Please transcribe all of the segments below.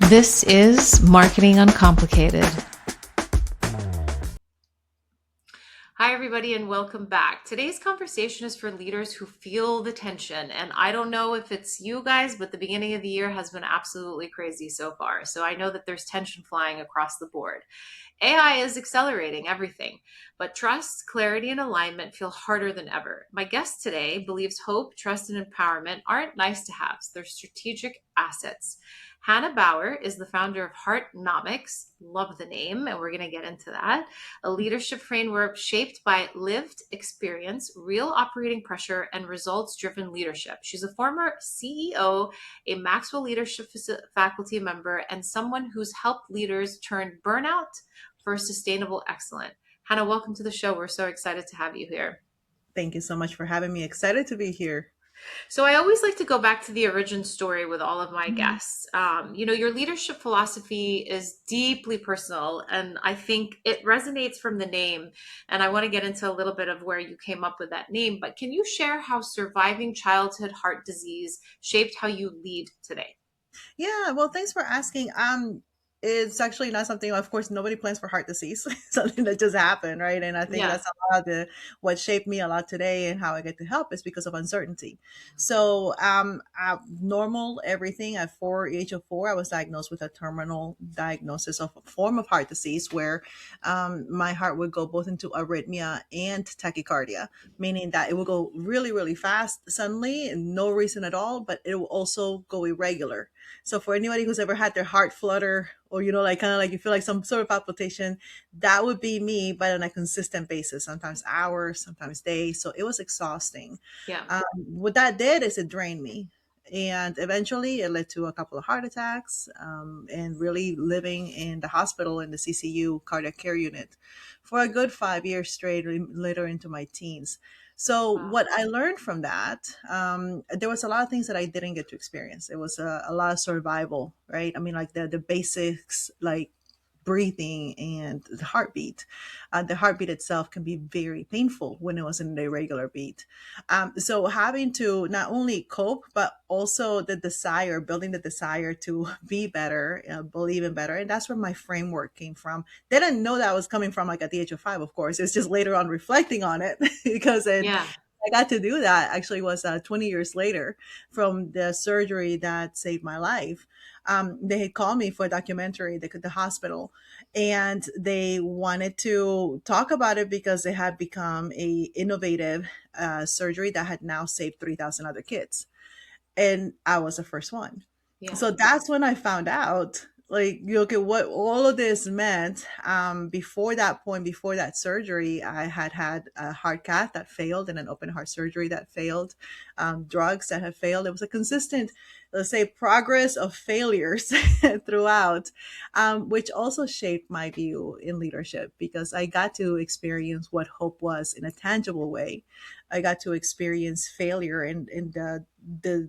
This is Marketing Uncomplicated. Hi, everybody, and welcome back. Today's conversation is for leaders who feel the tension. And I don't know if it's you guys, but the beginning of the year has been absolutely crazy so far. So I know that there's tension flying across the board. AI is accelerating everything, but trust, clarity, and alignment feel harder than ever. My guest today believes hope, trust, and empowerment aren't nice to haves, they're strategic assets. Hannah Bauer is the founder of Heartnomics. Love the name, and we're going to get into that. A leadership framework shaped by lived experience, real operating pressure, and results driven leadership. She's a former CEO, a Maxwell Leadership faculty member, and someone who's helped leaders turn burnout for sustainable excellence. Hannah, welcome to the show. We're so excited to have you here. Thank you so much for having me. Excited to be here. So I always like to go back to the origin story with all of my Mhm. guests. Your leadership philosophy is deeply personal, and I think it resonates from the name. And I want to get into a little bit of where you came up with that name. But can you share how surviving childhood heart disease shaped how you lead today? Yeah, well, thanks for asking. It's actually not something, of course, nobody plans for heart disease, something that just happened, right? And I think Yeah. that's a lot of what shaped me a lot today and how I get to help is because of uncertainty. So, normal everything at age of 4, I was diagnosed with a terminal diagnosis of a form of heart disease where my heart would go both into arrhythmia and tachycardia, meaning that it will go really, really fast suddenly, and no reason at all, but it will also go irregular. So for anybody who's ever had their heart flutter or, like kind of like you feel like some sort of palpitation, that would be me, but on a consistent basis, sometimes hours, sometimes days. So it was exhausting. Yeah. What that did is it drained me. And eventually it led to a couple of heart attacks and really living in the hospital in the CCU cardiac care unit for a good 5 years straight, later into my teens. So Wow. what I learned from that, there was a lot of things that I didn't get to experience. It was a lot of survival, right? I mean, like the basics, like breathing and the heartbeat. The heartbeat itself can be very painful when it was in an irregular beat. So having to not only cope, but also the desire, building the desire to be better, believe in better. And that's where my framework came from. They didn't know that was coming from like at the age of 5, of course. It's just later on reflecting on it because Yeah. I got to do that actually was 20 years later from the surgery that saved my life. They had called me for a documentary, the hospital, and they wanted to talk about it because it had become a innovative surgery that had now saved 3,000 other kids. And I was the first one. Yeah. So that's when I found out, like, you look at what all of this meant. Before that point, before that surgery, I had a heart cath that failed and an open heart surgery that failed, drugs that had failed. It was a consistent, let's say, progress of failures throughout, which also shaped my view in leadership because I got to experience what hope was in a tangible way. I got to experience failure and the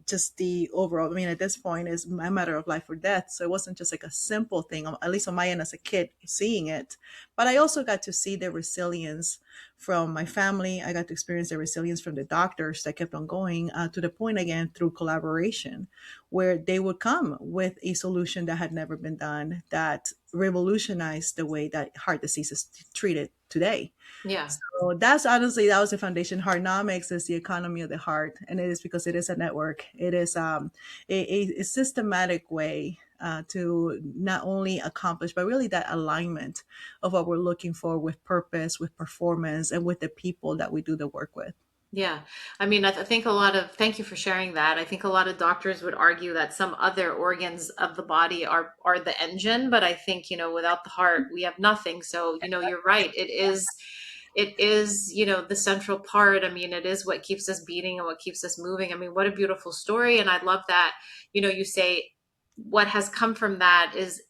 just the overall. I mean, at this point, is a matter of life or death. So it wasn't just like a simple thing, at least on my end as a kid, seeing it. But I also got to see the resilience from my family. I got to experience the resilience from the doctors that kept on going to the point again through collaboration, where they would come with a solution that had never been done that revolutionized the way that heart disease is treated today. Yeah. So that's honestly that was the foundation. Heartnomics is the economy of the heart, and it is because it is a network. It is a systematic way to not only accomplish, but really that alignment of what we're looking for with purpose, with performance, and with the people that we do the work with. Yeah. I mean, I think thank you for sharing that. I think a lot of doctors would argue that some other organs of the body are the engine, but I think, without the heart, we have nothing. So, you're right. It is, the central part. I mean, it is what keeps us beating and what keeps us moving. I mean, what a beautiful story. And I love that, you say what has come from that is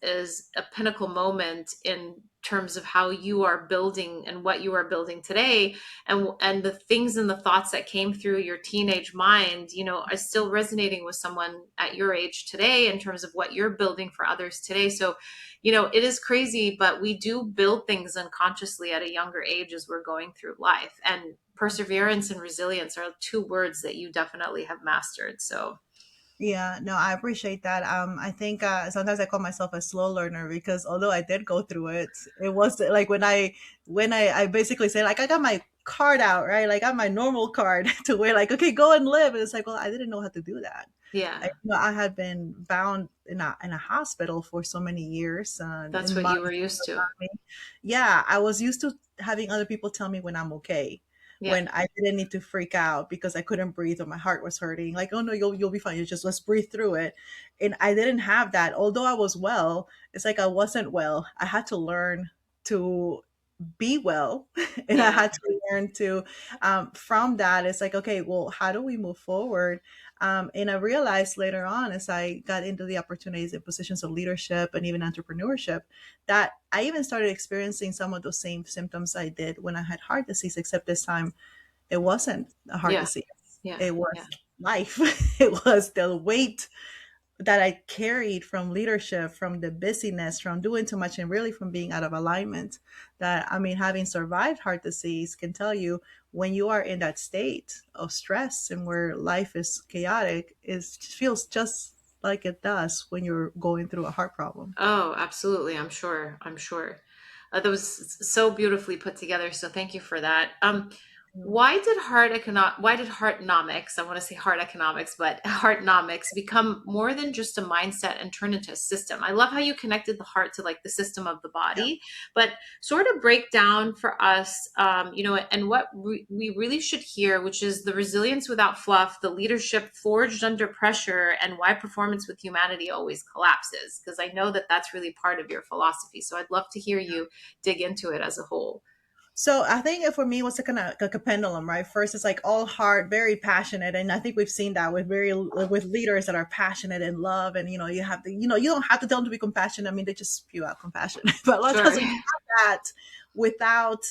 a pinnacle moment in terms of how you are building and what you are building today, and the things and the thoughts that came through your teenage mind, are still resonating with someone at your age today in terms of what you're building for others today. So, it is crazy, but we do build things unconsciously at a younger age as we're going through life. And perseverance and resilience are two words that you definitely have mastered. So Yeah, no, I appreciate that. I think sometimes I call myself a slow learner because although I did go through it, it was like when I basically say like I got my card out, right? Like I got my normal card to where like okay, go and live, and it's like well, I didn't know how to do that. Yeah, I had been bound in a hospital for so many years, that's in what you were months. used to. Yeah, I was used to having other people tell me when I'm okay, Yeah, when I didn't need to freak out because I couldn't breathe or my heart was hurting. Like, oh no, you'll be fine. You just let's breathe through it. And I didn't have that. Although I was well, it's like I wasn't well. I had to learn to be well and I yeah. had to learn to from that it's like okay well how do we move forward and I realized later on as I got into the opportunities and positions of leadership and even entrepreneurship that I even started experiencing some of those same symptoms I did when I had heart disease, except this time it wasn't a heart Yeah, disease, yeah. it Yeah. was life. It was the weight that I carried from leadership, from the busyness, from doing too much, and really from being out of alignment. That, I mean, having survived heart disease can tell you when you are in that state of stress and where life is chaotic, it feels just like it does when you're going through a heart problem. Oh, absolutely. I'm sure. I'm sure. That was so beautifully put together. So thank you for that. Why did Heartnomics, I want to say heart economics, but Heartnomics become more than just a mindset and turn into a system? I love how you connected the heart to like the system of the Yeah. body, but sort of break down for us, and what we really should hear, which is the resilience without fluff, the leadership forged under pressure, and why performance with humanity always collapses. Because I know that that's really part of your philosophy. So I'd love to hear you dig into it as a whole. So I think for me, it was a kind of like a pendulum, right? First, it's like all heart, very passionate, and I think we've seen that with leaders that are passionate and love, and you have to, you don't have to tell them to be compassionate. I mean, they just spew out compassion, but a lot of Sure. times when you have that without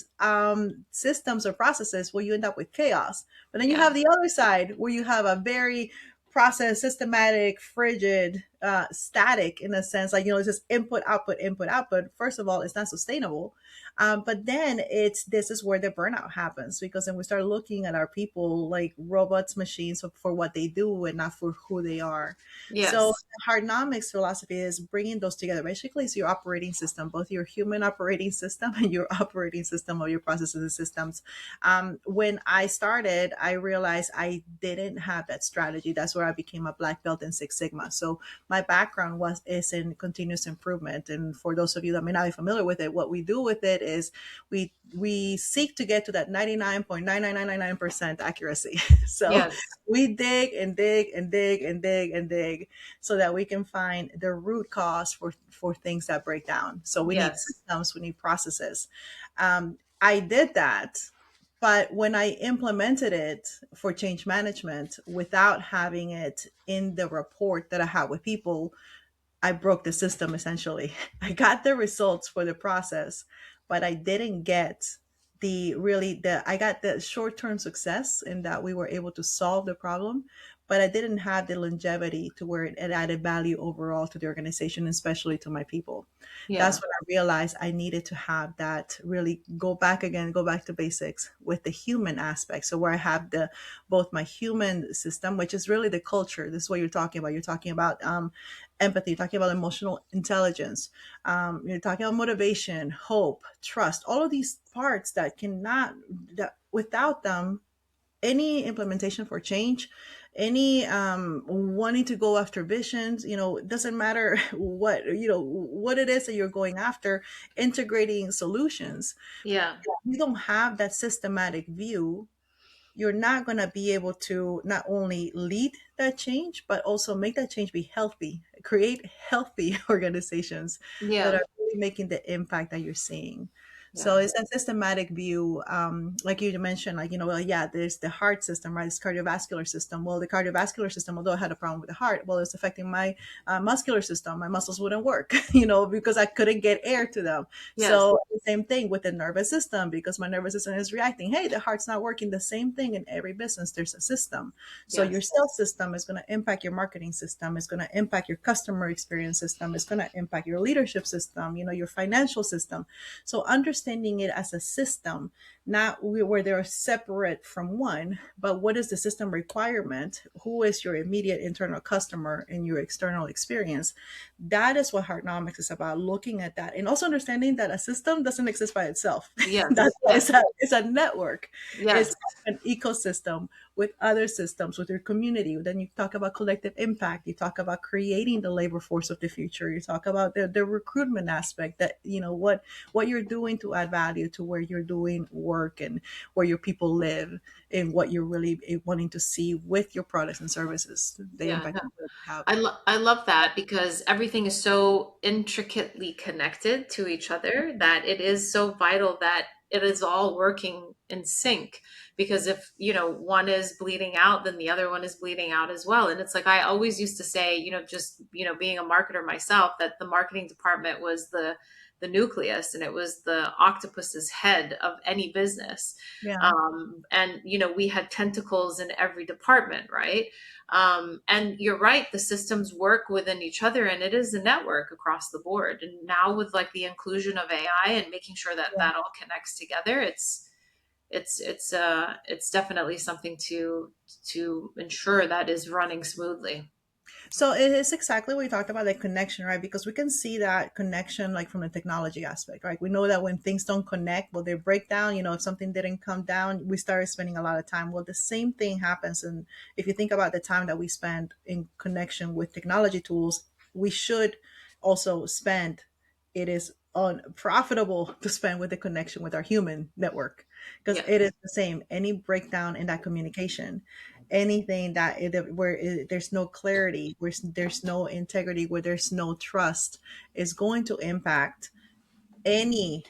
systems or processes, well, you end up with chaos. But then you Yeah. have the other side where you have a very process, systematic, frigid, static in a sense, like it's just input, output, input, output. First of all, it's not sustainable, but then this is where the burnout happens because then we start looking at our people like robots, machines for what they do and not for who they are. So Yes. the Hardnomics philosophy is bringing those together. Basically, it's your operating system, both your human operating system and your operating system of your processes and systems. When I started, I realized I didn't have that strategy. That's where I became a black belt in Six Sigma. So my background is in continuous improvement. And for those of you that may not be familiar with it, what we do with it is we seek to get to that 99.99999% accuracy. So Yes. we dig and dig and dig and dig and dig so that we can find the root cause for things that break down. So we need Yes. systems, we need processes. I did that, but when I implemented it for change management without having it in the report that I had with people, I broke the system essentially. I got the results for the process, but I didn't get I got the short-term success in that we were able to solve the problem, but I didn't have the longevity to where it added value overall to the organization, especially to my people. Yeah. That's when I realized I needed to have that really go back again, go back to basics with the human aspect. So where I have the both my human system, which is really the culture. This is what you're talking about. You're talking about empathy, you're talking about emotional intelligence, you're talking about motivation, hope, trust, all of these parts that without them, any implementation for change, any wanting to go after visions, it doesn't matter what it is that you're going after, integrating solutions. Yeah. You don't have that systematic view, you're not going to be able to not only lead that change, but also make that change be healthy, create healthy organizations that Yeah. are really making the impact that you're seeing. Yeah. So it's a systematic view, like you mentioned, like, well, yeah, there's the heart system, right? It's cardiovascular system. Well, the cardiovascular system, although I had a problem with the heart, well, it's affecting my muscular system. My muscles wouldn't work, because I couldn't get air to them. Yes. So the same thing with the nervous system because my nervous system is reacting. Hey, the heart's not working. The same thing in every business. There's a system. So your Yes. sales system is going to impact your marketing system. It's going to impact your customer experience system. It's going to impact your leadership system. Your financial system. So understand understanding it as a system, not where they're separate from one, but what is the system requirement? Who is your immediate internal customer and your external experience? That is what Heartnomics is about, looking at that and also understanding that a system doesn't exist by itself. That's Yes, why yes, it's a network. It's yes, an ecosystem with other systems, with your community. Then you talk about collective impact. You talk about creating the labor force of the future. You talk about the recruitment aspect, that, what you're doing to add value to where you're doing work and where your people live, and what you're really wanting to see with your products and services, the yeah. impact you have. I love that because everything is so intricately connected to each other that it is so vital that it is all working in sync. Because if, one is bleeding out, then the other one is bleeding out as well. And it's like I always used to say, just, being a marketer myself, that the marketing department was the nucleus and it was the octopus's head of any business. Yeah. And, we had tentacles in every department, right? And you're right, the systems work within each other and it is a network across the board. And now with like the inclusion of AI and making sure that Yeah. that all connects together, it's definitely something to ensure that is running smoothly. So it is exactly what we talked about, like connection, right? Because we can see that connection, like from the technology aspect, right? We know that when things don't connect, well, they break down. If something didn't come down, we started spending a lot of time. Well, the same thing happens. And if you think about the time that we spend in connection with technology tools, we should also spend, it is unprofitable to spend with the connection with our human network, because Yeah. it is the same. Any breakdown in that communication, anything where there's no clarity, where there's no integrity, where there's no trust, is going to impact any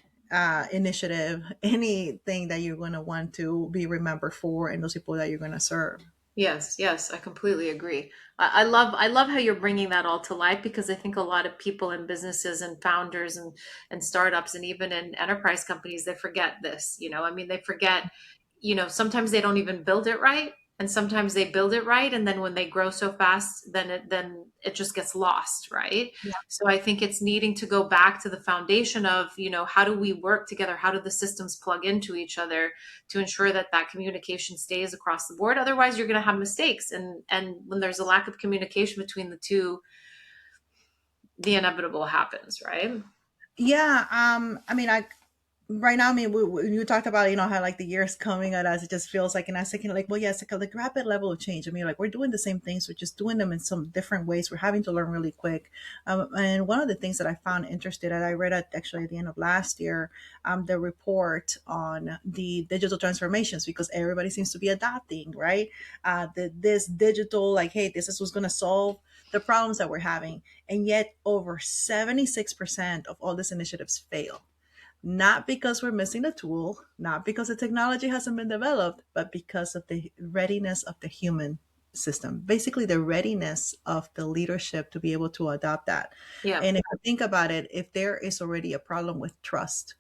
initiative, anything that you're going to want to be remembered for, and those people that you're going to serve. Yes, yes, I completely agree. I love how you're bringing that all to life because I think a lot of people in businesses and founders and startups and even in enterprise companies, they forget this, I mean, they forget, sometimes they don't even build it right, and sometimes they build it right, and then when they grow so fast, then it just gets lost, right? So I think it's needing to go back to the foundation of, how do we work together? How do the systems plug into each other to ensure that that communication stays across the board? Otherwise, you're going to have mistakes, and when there's a lack of communication between the two, the inevitable happens, right? Yeah. I mean, right now, I mean, you talked about, how like the year's coming at us, it just feels like, and I was thinking like, well, yeah, it's like a like rapid level of change. I mean, like we're doing the same things, we're just doing them in some different ways. We're having to learn really quick. And one of the things that I found interested, and I read it actually at the end of last year, the report on the digital transformations, because everybody seems to be adopting, right? This digital, like, hey, this is what's going to solve the problems that we're having. And yet over 76% of all these initiatives fail, not because we're missing a tool, not because the technology hasn't been developed, but because of the readiness of the human system. Basically, the readiness of the leadership to be able to adopt that. Yeah. And if you think about it, if there is already a problem with trust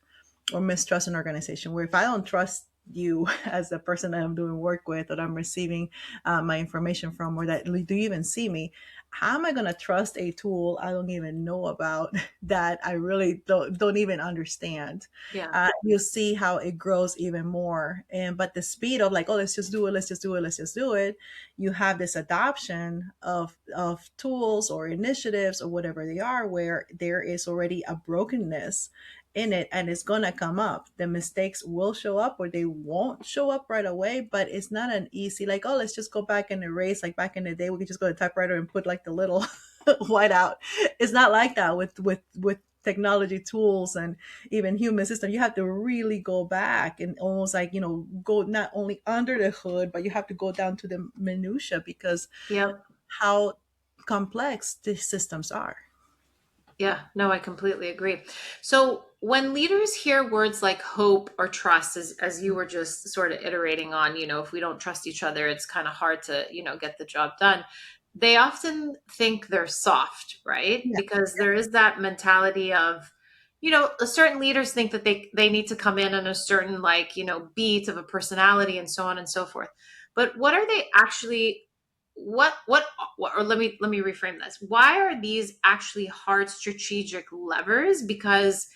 or mistrust in organization, where if I don't trust you as the person that I'm doing work with, or I'm receiving my information from, or that do you even see me, how am I going to trust a tool I don't even know about, that I really don't even understand? Yeah. You see how it grows even more. And but the speed of like, oh, let's just do it, let's just do it, let's just do it, you have this adoption of tools or initiatives or whatever they are, where there is already a brokenness in it, and it's going to come up. The mistakes will show up, or they won't show up right away, but it's not an easy like, oh, let's just go back and erase. Like back in the day, we could just go to typewriter and put like the little white out. It's not like that with technology tools and even human system. You have to really go back and almost like, go not only under the hood, but you have to go down to the minutia, because Yep. how complex these systems are. Yeah, no, I completely agree. So when leaders hear words like hope or trust, as you were just sort of iterating on, if we don't trust each other, it's kind of hard to, get the job done. They often think they're soft, right? Yeah. Because there is that mentality of, certain leaders think that they need to come in on a certain like, beat of a personality and so on and so forth. But what are they actually what or let me reframe this. Why are these actually hard strategic levers? Because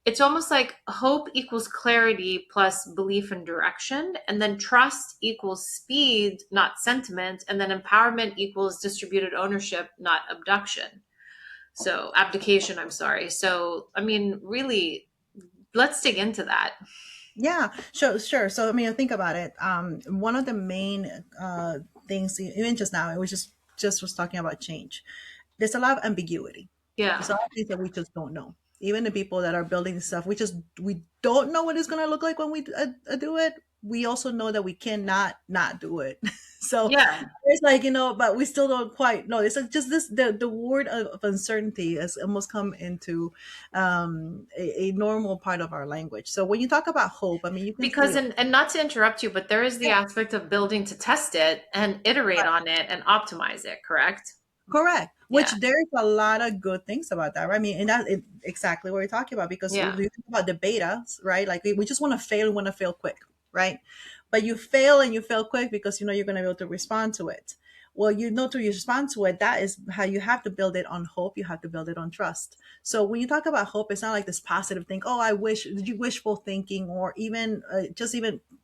it's almost like hope equals clarity plus belief and direction, and then trust equals speed, not sentiment, and then empowerment equals distributed ownership, not abduction. So abdication, I'm sorry. So I mean, really, let's dig into that. Yeah, sure, sure. So I mean, think about it. One of the main things, even just now, it was just was talking about change. There's a lot of ambiguity. There's a Yeah. lot of things that we just don't know. Even the people that are building this stuff, we don't know what it's going to look like when we do it. We also know that we cannot not do it. So Yeah. it's like, but we still don't quite know. It's like just this the word of uncertainty has almost come into a normal part of our language. So when you talk about hope, I mean, you can Because see. and not to interrupt you, but there is the Yeah, aspect of building to test it and iterate right. on it and optimize it, correct? Correct. Which Yeah. there's a lot of good things about that, right? I mean, and exactly what we're talking about because Yeah. we think about the betas, right? Like we just want to fail, we want to fail quick, right? But you fail and you fail quick because you know you're going to be able to respond to it. Well, you know to respond to it, that is how you have to build it on hope. You have to build it on trust. So when you talk about hope, it's not like this positive thing. Oh, I wish, you wishful thinking, or even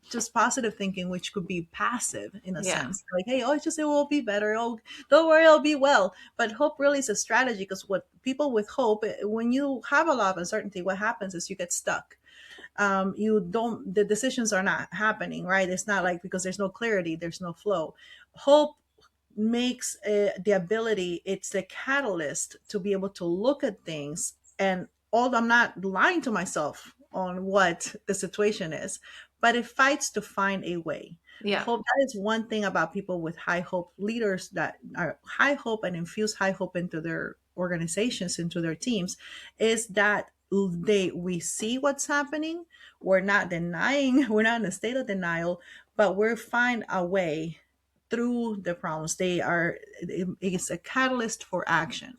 just positive thinking, which could be passive in a Yeah. sense. Like, hey, oh, it's just it will be better. Oh, don't worry, I'll be well. But hope really is a strategy because what people with hope, when you have a lot of uncertainty, what happens is you get stuck. You don't, the decisions are not happening, right? It's not like because there's no clarity, there's no flow. Hope makes the ability, it's the catalyst to be able to look at things and all, I'm not lying to myself on what the situation is, but it fights to find a way. Yeah. Hope, that is one thing about people with high hope, leaders that are high hope and infuse high hope into their organizations, into their teams, is that we see what's happening. We're not denying, we're not in a state of denial, but we're find a way through the problems. It's a catalyst for action.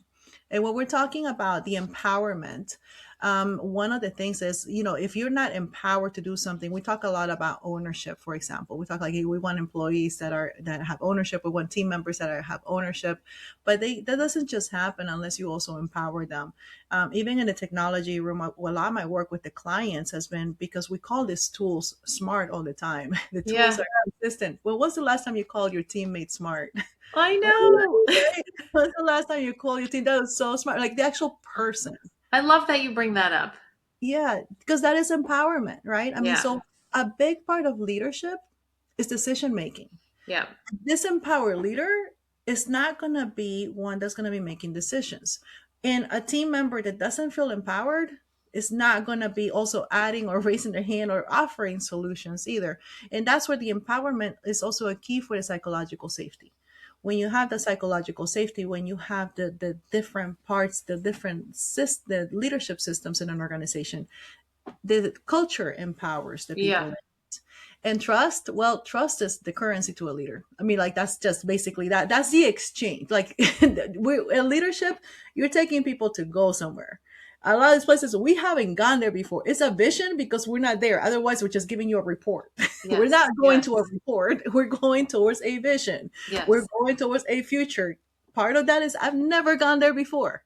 And when we're talking about the empowerment, one of the things is, if you're not empowered to do something, we talk a lot about ownership. For example, we talk like, hey, we want employees that have ownership. We want team members have ownership, but that doesn't just happen unless you also empower them. Even in the technology room, a lot of my work with the clients has been because we call these tools smart all the time. The tools Yeah. are consistent. Well, when's the last time you called your teammate smart? I know. When's the last time you called your team? That was so smart. Like the actual person. I love that you bring that up. Yeah, because that is empowerment, right? I mean, Yeah. so a big part of leadership is decision making. Yeah. This empowered leader is not going to be one that's going to be making decisions. And a team member that doesn't feel empowered is not going to be also adding or raising their hand or offering solutions either. And that's where the empowerment is also a key for the psychological safety. When you have the psychological safety, when you have the different parts, the leadership systems in an organization, the culture empowers the Yeah. people. And trust, well, trust is the currency to a leader. I mean, like that's just basically that's the exchange. Like in leadership, you're taking people to go somewhere. A lot of these places we haven't gone there before. It's a vision because we're not there. Otherwise, we're just giving you a report. We're Yes. not going to a Yes. report. We're going towards a vision. We're Yes. going towards a future. Part of that is I've never gone there before.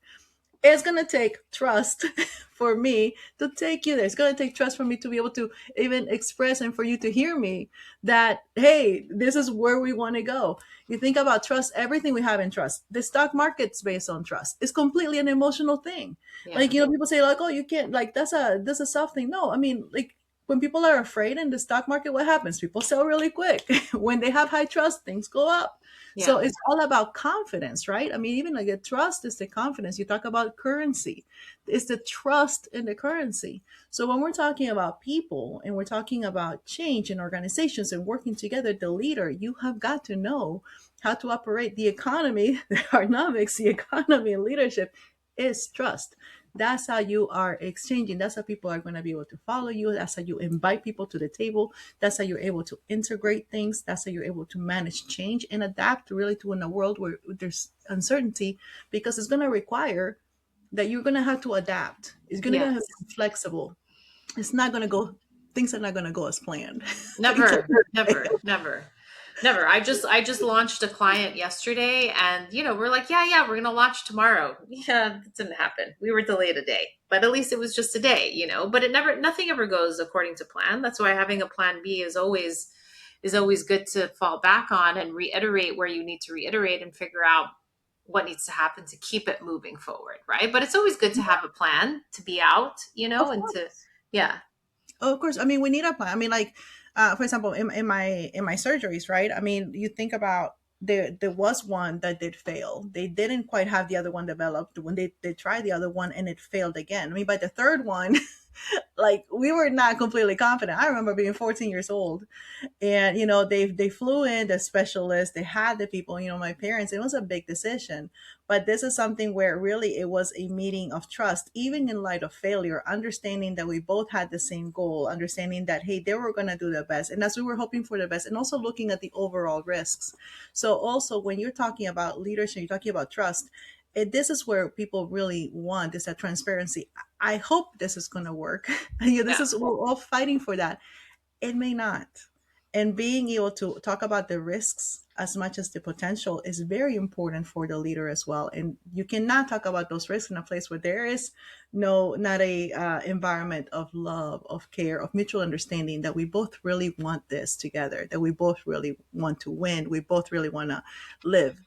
It's going to take trust for me to take you there. It's going to take trust for me to be able to even express and for you to hear me that, hey, this is where we want to go. You think about trust, everything we have in trust. The stock market's based on trust. It's completely an emotional thing. Yeah. Like, people say like, oh, you can't, like, that's a soft thing. No, I mean, like, when people are afraid in the stock market, what happens? People sell really quick. When they have high trust, things go up. So Yeah. it's all about confidence, right? I mean, even like the trust is the confidence. You talk about currency, it's the trust in the currency. So when we're talking about people and we're talking about change in organizations and working together, the leader, you have got to know how to operate the economy, the Heartnomics, the economy and leadership is trust. That's how you are exchanging. That's how people are going to be able to follow you. That's how you invite people to the table. That's how you're able to integrate things. That's how you're able to manage change and adapt really to in a world where there's uncertainty because it's going to require that you're going to have to adapt. It's going to have to Yes. be flexible. It's not going to go, things are not going to go as planned. I can tell Never. you. Never. Never. Never. I just launched a client yesterday and we're like, yeah, yeah, we're gonna launch tomorrow. Yeah, that didn't happen. We were delayed a day. But at least it was just a day. But nothing ever goes according to plan. That's why having a plan B is always good to fall back on and reiterate where you need to reiterate and figure out what needs to happen to keep it moving forward, right? But it's always good to have a plan to be out, Of and to course. yeah, Of course. I mean, we need a plan. I mean, like, for example, in my surgeries, right? I mean, you think about there was one that did fail. They didn't quite have the other one developed when they tried the other one and it failed again. I mean, by the third one, like we were not completely confident. I remember being 14 years old, and they flew in the specialists, they had the people, my parents. It was a big decision, but this is something where really it was a meeting of trust, even in light of failure, understanding that we both had the same goal, understanding that, hey, they were going to do the best, and as we were hoping for the best, and also looking at the overall risks. So also when you're talking about leadership, you're talking about trust. This is where people really want is that transparency. I hope this is going to work. This yeah. is, we're all fighting for that. It may not. And being able to talk about the risks as much as the potential is very important for the leader as well. And you cannot talk about those risks in a place where there is not a environment of love, of care, of mutual understanding that we both really want this together, that we both really want to win, we both really want to live.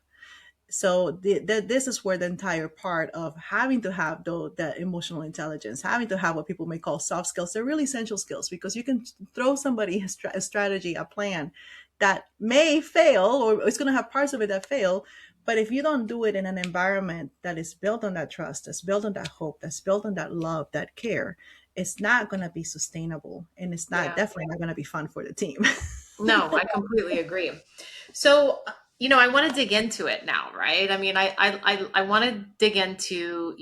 So this is where the entire part of having to have the emotional intelligence, having to have what people may call soft skills, they're really essential skills, because you can throw somebody a strategy, a plan that may fail, or it's going to have parts of it that fail. But if you don't do it in an environment that is built on that trust, that's built on that hope, that's built on that love, that care, it's not going to be sustainable, and it's not Yeah. definitely not going to be fun for the team. No, I completely agree. So, I want to dig into it now, right? I mean, I want to dig into,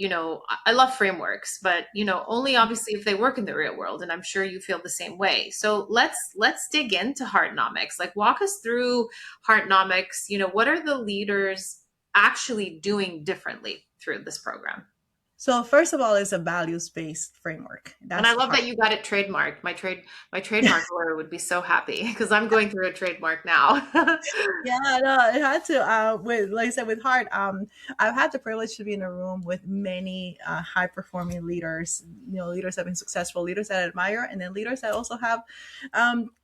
I love frameworks, but only obviously if they work in the real world, and I'm sure you feel the same way. So let's dig into Heartnomics. Like, walk us through Heartnomics. What are the leaders actually doing differently through this program? So first of all, it's a values-based framework. And I That's love hard. that you got it trademarked. My trademark lawyer would be so happy because I'm going through a trademark now. Yeah, no, it had to. With like I said, with Heart, I've had the privilege to be in a room with many high-performing leaders. Leaders that have been successful, leaders that I admire, and then leaders that also have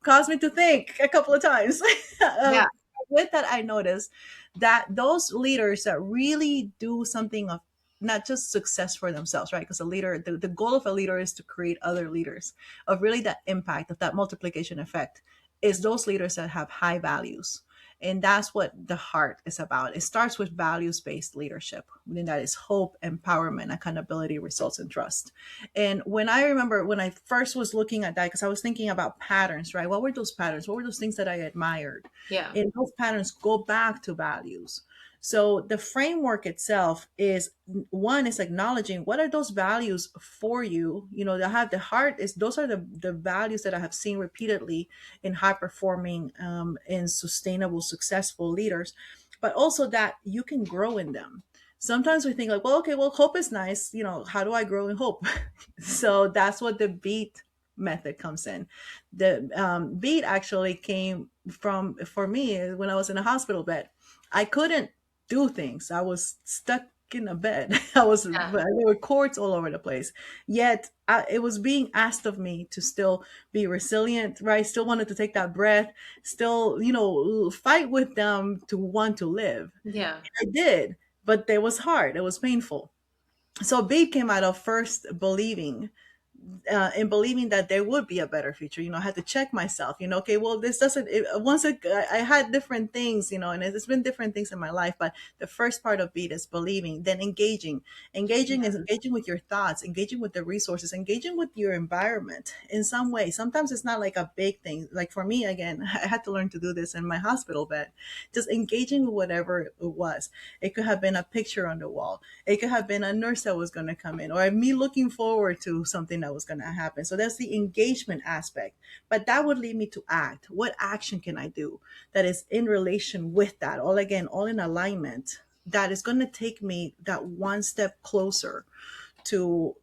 caused me to think a couple of times. Yeah, With that, I noticed that those leaders that really do something of not just success for themselves, right? Because a leader, the goal of a leader is to create other leaders, of really that impact, of that multiplication effect, is those leaders that have high values. And that's what the heart is about. It starts with values based leadership. Within that is hope, empowerment, accountability, results, and trust. And when I remember when I first was looking at that, because I was thinking about patterns, right? What were those patterns? What were those things that I admired? yeah, And those patterns go back to values. So the framework itself is, one is acknowledging what are those values for you. They have the heart is, those are the values that I have seen repeatedly in high performing and sustainable, successful leaders, but also that you can grow in them. Sometimes we think like, well, okay, well, hope is nice. How do I grow in hope? So that's what the beat method comes in. The beat actually came from, for me, when I was in a hospital bed. I couldn't do things. I was stuck in a bed. yeah, There were cords all over the place. Yet it was being asked of me to still be resilient, right? Still wanted to take that breath, still, fight with them to want to live. yeah, I did, but it was hard. It was painful. So Beat came out of first believing, in believing that there would be a better future. I had to check myself. Okay, well, this doesn't. Once I had different things, and it's been different things in my life. But the first part of Beat is believing, then engaging. Engaging is engaging with your thoughts, engaging with the resources, engaging with your environment in some way. Sometimes it's not like a big thing. Like for me, again, I had to learn to do this in my hospital bed. Just engaging with whatever it was. It could have been a picture on the wall. It could have been a nurse that was going to come in, or me looking forward to something that was going to happen. So that's the engagement aspect. But that would lead me to act. What action can I do that is in relation with that? All again, all in alignment. That is going to take me that one step closer to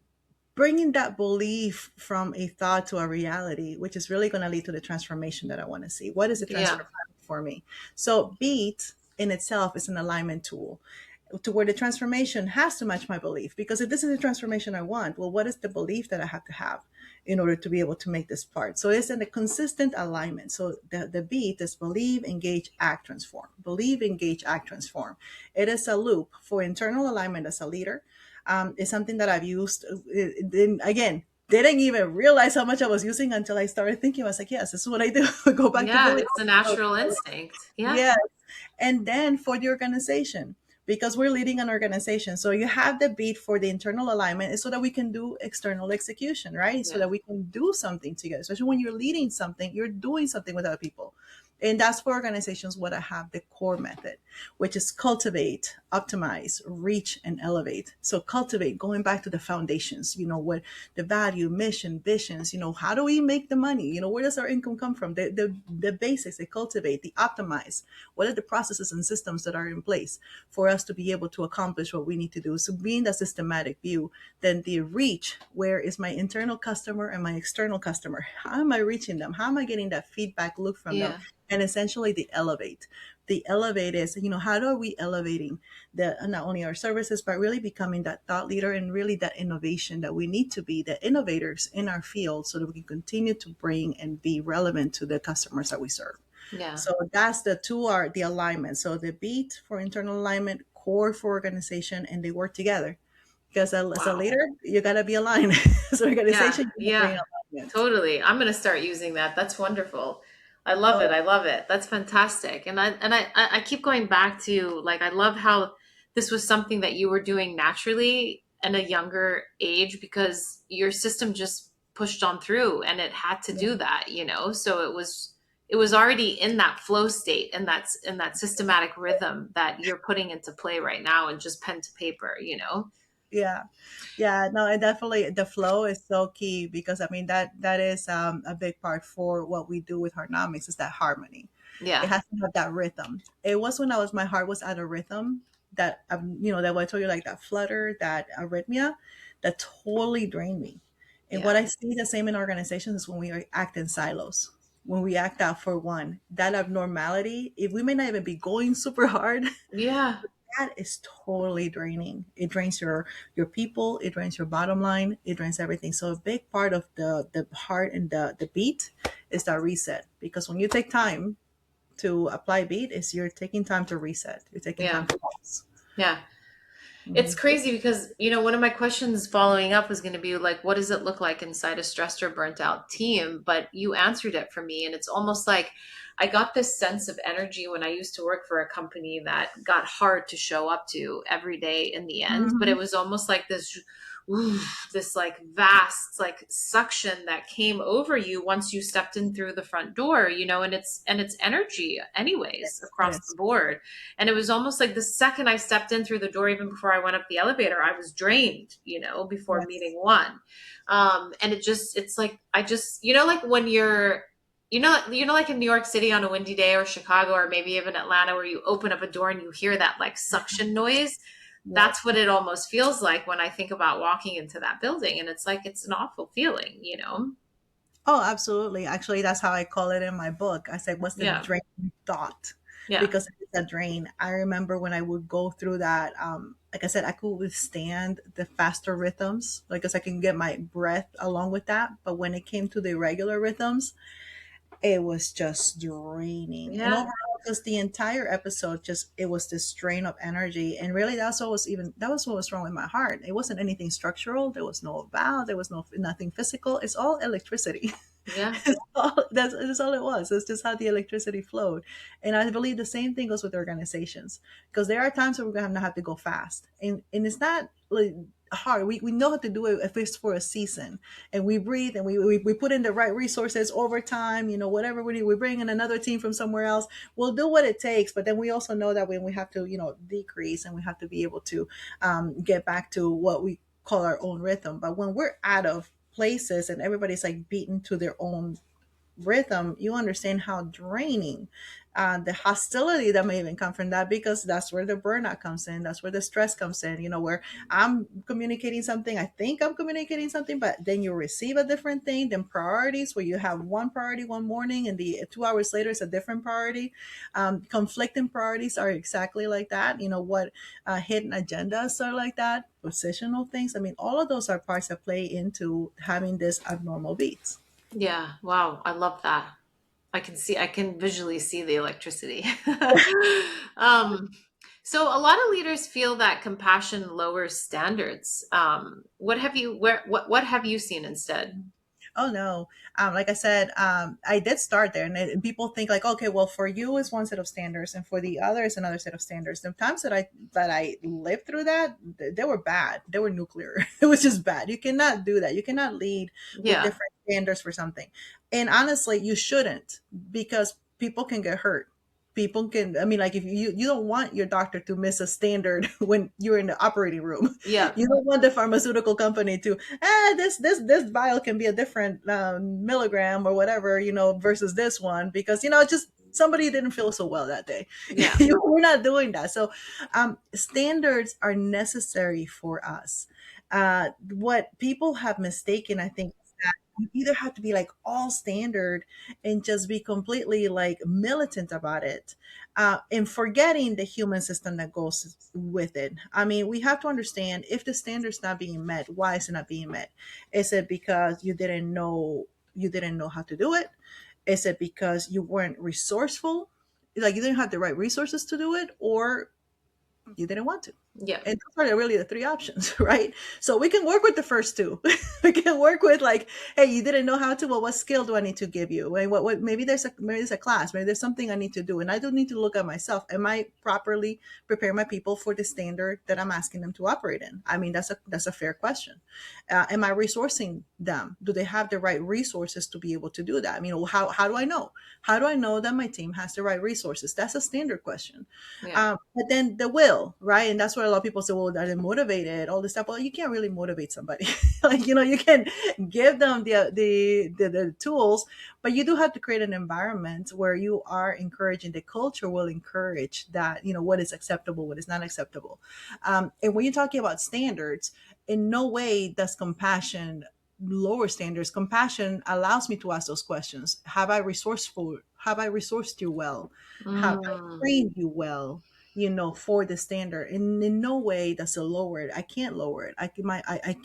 bringing that belief from a thought to a reality, which is really going to lead to the transformation that I want to see. What is the yeah. transformation for me. So beat in itself is an alignment tool to where the transformation has to match my belief. Because if this is the transformation I want, well, what is the belief that I have to have in order to be able to make this part? So it's in a consistent alignment. So the beat is believe, engage, act, transform. Believe, engage, act, transform. It is a loop for internal alignment as a leader. It's something that I've used. Again, didn't even realize how much I was using until I started thinking. I was like, yes, this is what I do. Go back to Yeah, belief. it's a natural instinct. Yeah. Yeah, and then for the organization, because we're leading an organization, so you have the beat for the internal alignment is so that we can do external execution, right? So Yeah. that we can do something together, especially when you're leading something, you're doing something with other people. And that's for organizations what I have the core method, which is cultivate, optimize, reach, and elevate. So cultivate, going back to the foundations, what the value, mission, visions, how do we make the money? Where does our income come from? The basics, they cultivate, the optimize. What are the processes and systems that are in place for us to be able to accomplish what we need to do? So being the systematic view, then the reach, where is my internal customer and my external customer? How am I reaching them? How am I getting that feedback loop from them? Yeah. And essentially the elevate. The elevate is, how are we elevating the not only our services, but really becoming that thought leader and really that innovation that we need to be, the innovators in our field, so that we can continue to bring and be relevant to the customers that we serve. Yeah. So that's the two are the alignment. So the beat for internal alignment, core for organization, and they work together. Because as a Wow. leader, you got to be aligned. As an Yeah. organization, you got to bring Yeah. alignment. Totally. I'm going to start using that. That's wonderful. I love it. Oh, I love it. That's fantastic. And I keep going back to, like, I love how this was something that you were doing naturally at a younger age because your system just pushed on through and it had to yeah. do that. So it was already in that flow state and that's in that systematic rhythm that you're putting into play right now and just pen to paper. Yeah, yeah, no, and definitely the flow is so key because I mean that is a big part for what we do with Heartnomics is that harmony. It Yeah. has to have that rhythm. It was when my heart was out of rhythm that that what I told you, like that flutter, that arrhythmia, that totally drained me. And what Yeah. I see the same in organizations is when we act in silos. When we act out for one, that abnormality, if we may not even be going super hard, Yeah. that is totally draining. It drains your people, it drains your bottom line, it drains everything. So a big part of the heart and the beat is that reset. Because when you take time to apply beat, is you're taking time to reset. You're taking time Yeah. to pause. Yeah. It's Hmm. crazy because one of my questions following up was going to be like, what does it look like inside a stressed or burnt out team? But you answered it for me. And it's almost like I got this sense of energy when I used to work for a company that got hard to show up to every day in the end. But it Hmm. was almost like this, this like vast like suction that came over you once you stepped in through the front door, and it's energy anyways Yes, it across the is. board. And it was almost like the second I stepped in through the door, even before I went up the elevator, I was drained, before Yes. meeting one. And it's like, I just, like when like in New York City on a windy day or Chicago or maybe even Atlanta where you open up a door and you hear that like suction noise. Yep. That's what it almost feels like when I think about walking into that building. And it's like, it's an awful feeling. Oh, absolutely. Actually, that's how I call it in my book. I said, what's the Yeah. drain thought? Yeah. Because it's a drain. I remember when I would go through that, like I said, I could withstand the faster rhythms because I can get my breath along with that. But when it came to the regular rhythms, it was just draining. And Yeah. overall, just the entire episode, just it was this drain of energy. And really, that was what was wrong with my heart. It wasn't anything structural. There was no valve. There was nothing physical. It's all electricity. Yeah. That's all it was. It's just how the electricity flowed. And I believe the same thing goes with organizations because there are times where we're going to have to go fast. And it's not like hard. We know how to do it if it's for a season. And we breathe and we put in the right resources over time, whatever we need. We bring in another team from somewhere else. We'll do what it takes. But then we also know that when we have to, decrease and we have to be able to get back to what we call our own rhythm. But when we're out of places and everybody's like beaten to their own rhythm, you understand how draining The hostility that may even come from that, because that's where the burnout comes in, that's where the stress comes in, where I'm communicating something, I think I'm communicating something, but then you receive a different thing. Then priorities, where you have one priority one morning and the 2 hours later it's a different priority. Conflicting priorities are exactly like that. What hidden agendas are like that, positional things. I mean, all of those are parts that play into having this abnormal beats. Yeah. Wow. I love that. I can visually see the electricity. um, so a lot of leaders feel that compassion lowers standards. What have you seen instead? Oh no. Like I said, I did start there, and people think like, okay, well, for you is one set of standards, and for the other is another set of standards. The times that I lived through that, they were bad. They were nuclear. It was just bad. You cannot do that. You cannot lead with Yeah. different standards for something. And honestly, you shouldn't, because people can get hurt. People can, I mean, like, if you don't want your doctor to miss a standard when you're in the operating room. Yeah. You don't want the pharmaceutical company to, this vial can be a different milligram or whatever, versus this one, because just somebody didn't feel so well that day. Yeah. We're not doing that. So standards are necessary for us. What people have mistaken, I think, is that you either have to be like all standard and just be completely like militant about it, and forgetting the human system that goes with it. I mean, we have to understand, if the standard's not being met, why is it not being met? Is it because you didn't know how to do it? Is it because you weren't resourceful? Like, you didn't have the right resources to do it, or you didn't want to? Yeah. And those are really the three options, right? So we can work with the first two. We can work with, like, hey, you didn't know how to. Well, what skill do I need to give you? And what maybe there's a class, maybe there's something I need to do, and I do need to look at myself. Am I properly prepare my people for the standard that I'm asking them to operate in? I mean, that's a fair question. Am I resourcing them? Do they have the right resources to be able to do that? I mean, how do I know? How do I know that my team has the right resources? That's a standard question. Yeah. But then the will, right? And that's where a lot of people say, well, are they motivated? All this stuff. Well, you can't really motivate somebody. Like, you can give them the tools, but you do have to create an environment where you are encouraging. The culture will encourage that, what is acceptable, what is not acceptable. And when you're talking about standards, in no way does compassion lower standards. Compassion allows me to ask those questions. Have I resourced you well? Have I Mm, trained you well, for the standard? And in no way does it lower it. I can't lower it. I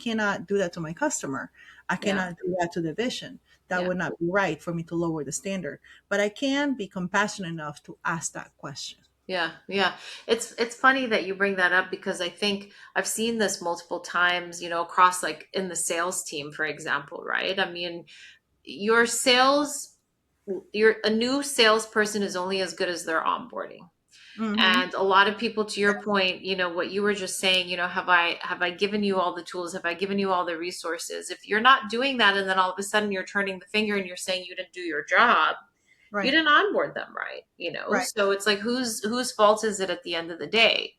cannot do that to my customer. I yeah. cannot do that to the vision. That Yeah. would not be right for me to lower the standard. But I can be compassionate enough to ask that question. Yeah, yeah. It's funny that you bring that up because I think I've seen this multiple times, across like in the sales team, for example, right? I mean, your sales you're a new salesperson is only as good as their onboarding. Mm-hmm. And a lot of people, to your point, what you were just saying, have I given you all the tools? Have I given you all the resources? If you're not doing that and then all of a sudden you're turning the finger and you're saying you didn't do your job, you Right. didn't onboard them right. Right. So it's like whose fault is it at the end of the day?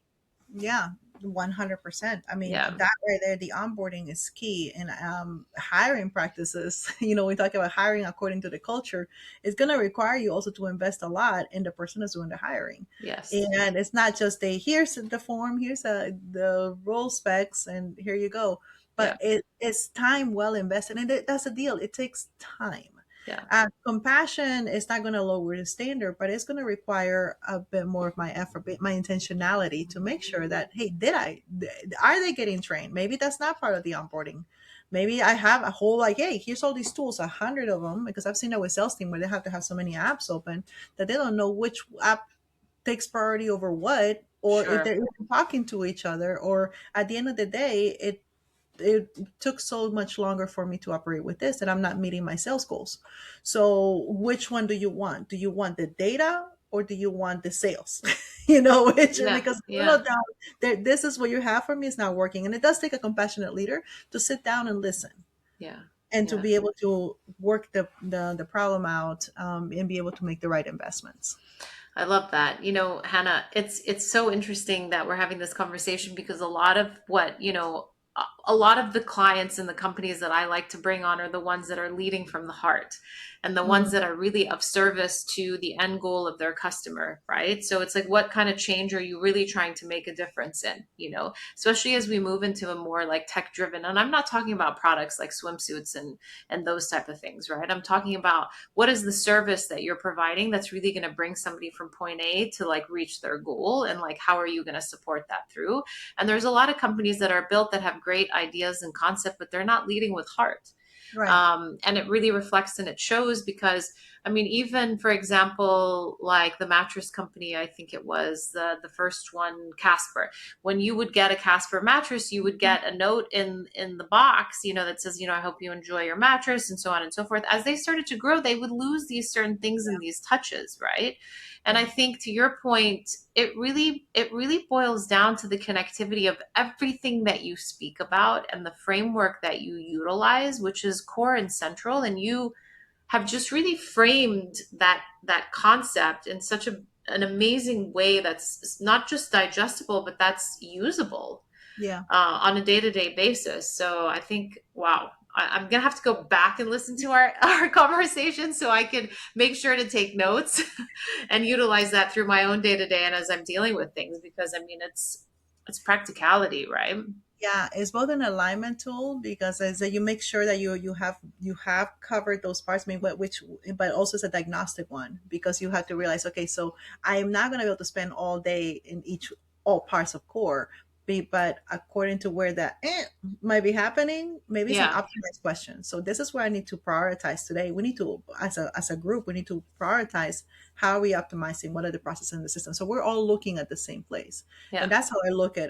Yeah, 100%. I mean, Yeah. that right there, the onboarding is key. And hiring practices, we talk about hiring according to the culture, is going to require you also to invest a lot in the person that's doing the hiring. Yes. And it's not just here's the form, here's the role specs, and here you go. Yeah. But it's time well invested. And that's the deal. It takes time. Yeah. Compassion is not going to lower the standard, but it's going to require a bit more of my effort, my intentionality, to make sure that, hey, are they getting trained? Maybe that's not part of the onboarding. Maybe I have a whole, like, hey, here's all these tools, 100 of them, because I've seen that with sales team where they have to have so many apps open that they don't know which app takes priority over what, or if Sure. they're even talking to each other, or at the end of the day, it took so much longer for me to operate with this, and I'm not meeting my sales goals. So which one do you want? Do you want the data, or do you want the sales? Which, Yeah. because Yeah. down there, this is what you have for me is not working. And it does take a compassionate leader to sit down and listen, Yeah. and to Yeah. be able to work the problem out, and be able to make the right investments. I love that. Hannah, it's so interesting that we're having this conversation because a lot of what, a lot of the clients and the companies that I like to bring on are the ones that are leading from the heart and the ones Mm, that are really of service to the end goal of their customer, right? So it's like, what kind of change are you really trying to make a difference in, especially as we move into a more like tech driven, and I'm not talking about products like swimsuits and those type of things, right? I'm talking about what is the service that you're providing that's really going to bring somebody from point A to like reach their goal, and like how are you going to support that through. And there's a lot of companies that are built that have great ideas and concept, but they're not leading with heart. right. And it really reflects and it shows because, I mean, even for example, like the mattress company, I think it was the first one, Casper. When you would get a Casper mattress, you would get a note in the box, that says, I hope you enjoy your mattress, and so on and so forth. As they started to grow, they would lose these certain things and these touches, right? And Yeah. I think, to your point, it really boils down to the connectivity of everything that you speak about and the framework that you utilize, which is core and central. And you have just really framed that concept in such an amazing way that's not just digestible, but that's usable Yeah. on a day-to-day basis. So I think, wow, I'm gonna have to go back and listen to our conversation so I can make sure to take notes and utilize that through my own day-to-day and as I'm dealing with things, because I mean it's practicality, right? Yeah, it's both an alignment tool because as you make sure that you have covered those parts. I mean, which but also it's a diagnostic one because you have to realize, okay, so I am not going to be able to spend all day in each all parts of core, but according to where that might be happening, maybe it's an Yeah, optimized question. So this is where I need to prioritize today. We need to, as a group, we need to prioritize how are we optimizing, what are the processes in the system. So we're all looking at the same place. And yeah, that's how I look at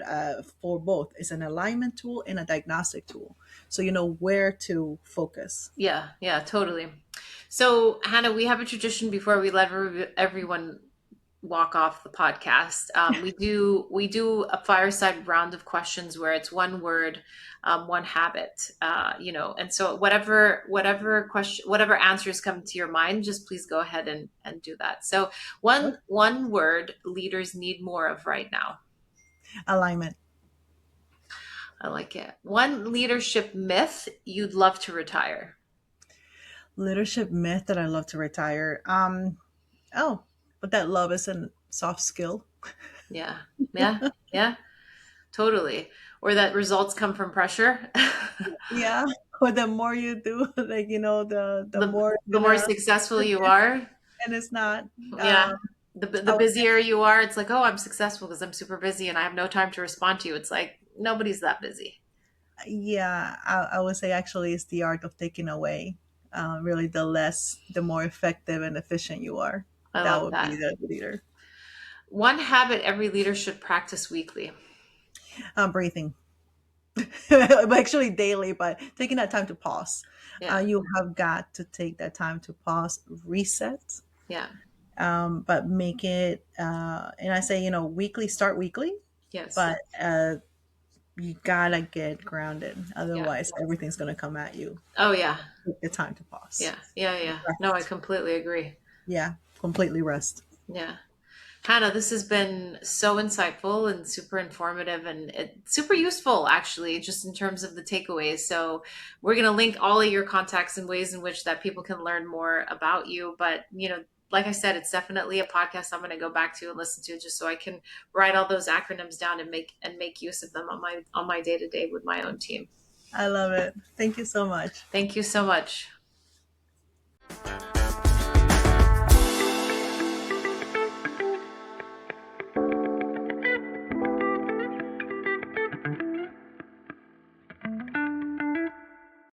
for both. It's an alignment tool and a diagnostic tool. So you know where to focus. yeah, totally. So Hannah, we have a tradition before we let everyone walk off the podcast. We do a fireside round of questions where it's one word, one habit, and so whatever question, whatever answers come to your mind, just please go ahead and do that. So Okay. one word leaders need more of right now. Alignment. I like it. One leadership myth you'd love to retire. Leadership myth that I love to retire. Oh, but that love is a soft skill. Yeah, yeah, yeah, totally. Or that results come from pressure. Yeah. Or the more you do, like the more The you're more gonna, successful you are, and it's not. yeah. The I would say, busier you are, it's like, oh, I'm successful because I'm super busy and I have no time to respond to you. It's like nobody's that busy. yeah, I would say actually it's the art of taking away. Really, the more effective and efficient you are. I That love would be that. the leader. One habit every leader should practice weekly. Breathing, actually daily, but taking that time to pause. Yeah, You have got to take that time to pause, reset, yeah, but make it. And I say, weekly. Start weekly, yes, but you gotta get grounded. yeah. Otherwise, everything's gonna come at you. Oh yeah, Take the time to pause. yeah, yeah, yeah. No, I Rest. completely agree. Yeah, completely rest. Yeah. Hannah, this has been so insightful and super informative and super useful, actually, just in terms of the takeaways. So we're going to link all of your contacts and ways in which that people can learn more about you. But, like I said, it's definitely a podcast I'm going to go back to and listen to just so I can write all those acronyms down and make use of them on my day to day with my own team. I love it. Thank you so much. Thank you so much.